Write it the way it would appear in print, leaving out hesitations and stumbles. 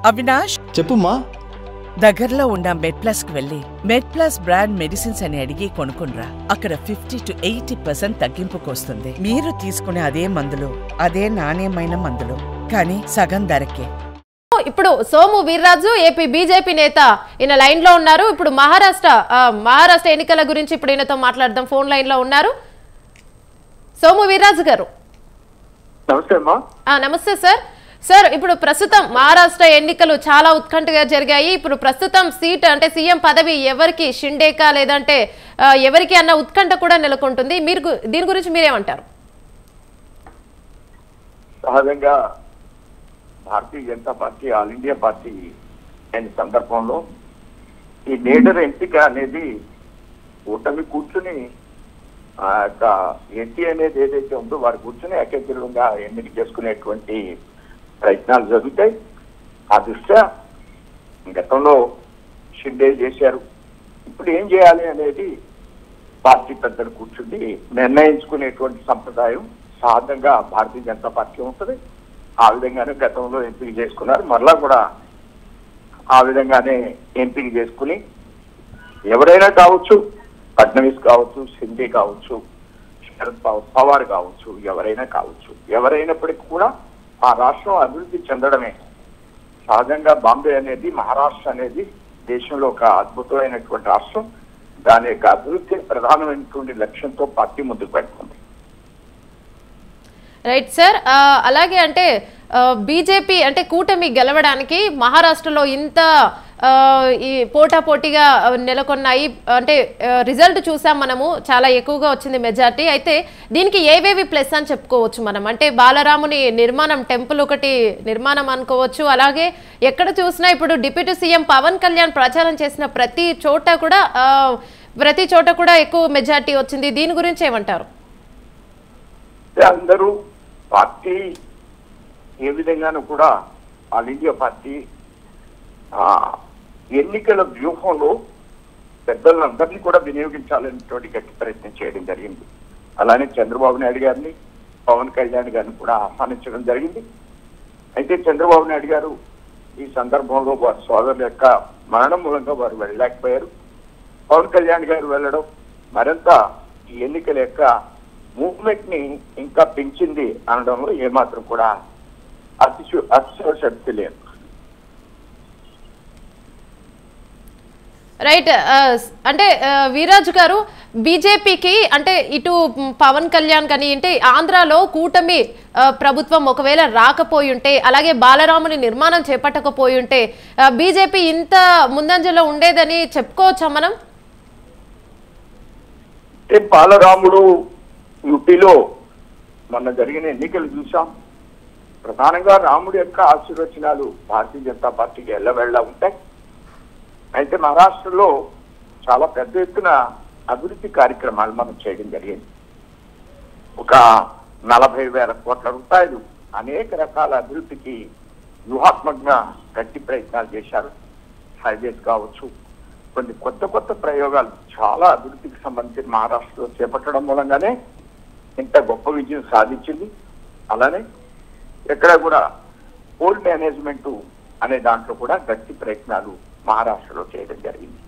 అవినాష్ చెప్పుమ్మా. దగ్గరలో ఉన్న మెడ్ప్లస్ కు వెళ్ళి మెడ్ప్లస్ బ్రాండ్ మెడిసిన్స్ అని అడిగి కొనుక్కునరా. అక్కడ 50 to 80% తగ్గింపుకు వస్తుంది. మీరు తీసుకునే అదే మందులు, అదే నాణ్యమైన మందులు, కానీ సగం ధరకే. ఇప్పుడు సోము వీర్రాజు ఏపీ బీజేపీ నేత ఈయన లైన్ లో ఉన్నారు. ఇప్పుడు మహారాష్ట్ర ఎన్నికల గురించి ఇప్పుడు ఈయనతో మాట్లాడదాం. ఫోన్ లైన్ లో ఉన్నారు సోము వీర్రాజు గారు. నమస్తే అమ్మా. నమస్తే సార్. ఇప్పుడు ప్రస్తుతం మహారాష్ట్ర ఎన్నికలు చాలా ఉత్కంఠగా జరిగాయి. ఇప్పుడు ప్రస్తుతం సీట్ అంటే సీఎం పదవి ఎవరికి, షిండేకా లేదంటే ఎవరికి అన్న ఉత్కంఠ కూడా నెలకొంటుంది. మీరు దీని గురించి మీరేమంటారు? సహజంగా Bharatiya Janata Party all India party అయిన సందర్భంలో ఈ లీడర్ ఎంపిక అనేది కూటమి కూర్చుని ఆ యొక్క ఎన్టీ అనేది ఏదైతే ఉందో వారు కూర్చుని ఏకగ్రీవంగా ఎన్నిక చేసుకునేటువంటి ప్రయత్నాలు జరుగుతాయి. ఆ దృష్ట్యా గతంలో షిండే చేశారు. ఇప్పుడు ఏం చేయాలి అనేది పార్టీ పెద్దలు కూర్చుని నిర్ణయించుకునేటువంటి సంప్రదాయం సహజంగా భారతీయ జనతా పార్టీ ఉంటుంది. ఆ విధంగానే గతంలో ఎంపిక చేసుకున్నారు. మరలా కూడా ఆ విధంగానే ఎంపిక చేసుకుని ఎవరైనా కావచ్చు, ఫడ్నవీస్ కావచ్చు, షిండే కావచ్చు, శరద్ పవార్ కావచ్చు, ఎవరైనా కావచ్చు, ఎవరైనప్పటికీ కూడా ఆ రాష్ట్రం అభివృద్ధి చెందడమే. సహజంగా బాంబే అనేది, మహారాష్ట్ర అనేది దేశంలో ఒక అద్భుతమైనటువంటి రాష్ట్రం. దాని యొక్క అభివృద్ధి ప్రధానమైనటువంటి లక్ష్యంతో పార్టీ ముందుకు పెడుతుంది. Right sir. అలాగే అంటే బీజేపీ అంటే కూటమి గెలవడానికి మహారాష్ట్రలో ఇంత ఈ పోటాపోటీగా నెలకొన్నాయి. అంటే రిజల్ట్ చూసాం మనము, చాలా ఎక్కువగా వచ్చింది మెజార్టీ. అయితే దీనికి ఏవేవి ప్లస్ అని చెప్పుకోవచ్చు మనం? అంటే బాలరాముని నిర్మాణం, టెంపుల్ ఒకటి నిర్మాణం అనుకోవచ్చు. అలాగే ఎక్కడ చూసినా ఇప్పుడు డిప్యూటీ సీఎం పవన్ కళ్యాణ్ ప్రచారం చేసిన ప్రతి చోట కూడా ఎక్కువ మెజార్టీ వచ్చింది. దీని గురించి ఏమంటారు? అందరూ పార్టీ ఏ విధంగానూ కూడా ఆల్ ఇండియా పార్టీ ఎన్నికల వ్యూహంలో పెద్దలందరినీ కూడా వినియోగించాలనేటువంటి గట్టి ప్రయత్నం చేయడం జరిగింది. అలానే చంద్రబాబు నాయుడు గారిని, పవన్ కళ్యాణ్ గారిని కూడా ఆహ్వానించడం జరిగింది. అయితే చంద్రబాబు నాయుడు గారు ఈ సందర్భంలో వారి సోదరుల యొక్క మరణం మూలంగా వారు వెళ్ళలేకపోయారు. పవన్ కళ్యాణ్ గారు వెళ్ళడం మరింత ఈ ఎన్నికల యొక్క మూవ్మెంట్ ని ఇంకా పెంచింది అనడంలో ఏమాత్రం కూడా అతిశయోక్తి లేదు. రైట్. అంటే వీరాజు గారు, బీజేపీకి అంటే ఇటు పవన్ కళ్యాణ్ కానీ అంటే ఆంధ్రాలో కూటమి ప్రభుత్వం ఒకవేళ రాకపోయి ఉంటే, అలాగే బాలరాముని నిర్మాణం చేపట్టకపోయి ఉంటే బీజేపీ ఇంత ముందంజలో ఉండేదని చెప్పుకోవచ్చా మనం? బాలరాముడు యూపీలో మొన్న జరిగిన ఎన్నికలు చూసాం. ప్రధానంగా రాముడి యొక్క ఆశీర్వచనాలు భారతీయ జనతా పార్టీకి ఎల్లవెళ్ళ ఉంటాయి. అయితే మహారాష్ట్రలో చాలా పెద్ద ఎత్తున అభివృద్ధి కార్యక్రమాలు మనం చేయడం జరిగింది. ఒక 40,000 కోట్ల రూపాయలు అనేక రకాల అభివృద్ధికి వ్యూహాత్మకంగా గట్టి ప్రయత్నాలు చేశారు. హైవేస్ కావచ్చు, కొన్ని కొత్త ప్రయోగాలు చాలా అభివృద్ధికి సంబంధించి మహారాష్ట్రలో చేపట్టడం మూలంగానే ఇంత గొప్ప విజయం సాధించింది. అలానే ఎక్కడ కూడా పోల్ మేనేజ్మెంట్ అనే దాంట్లో కూడా గట్టి ప్రయత్నాలు మహారాష్ట్రలో చేయడం జరిగింది.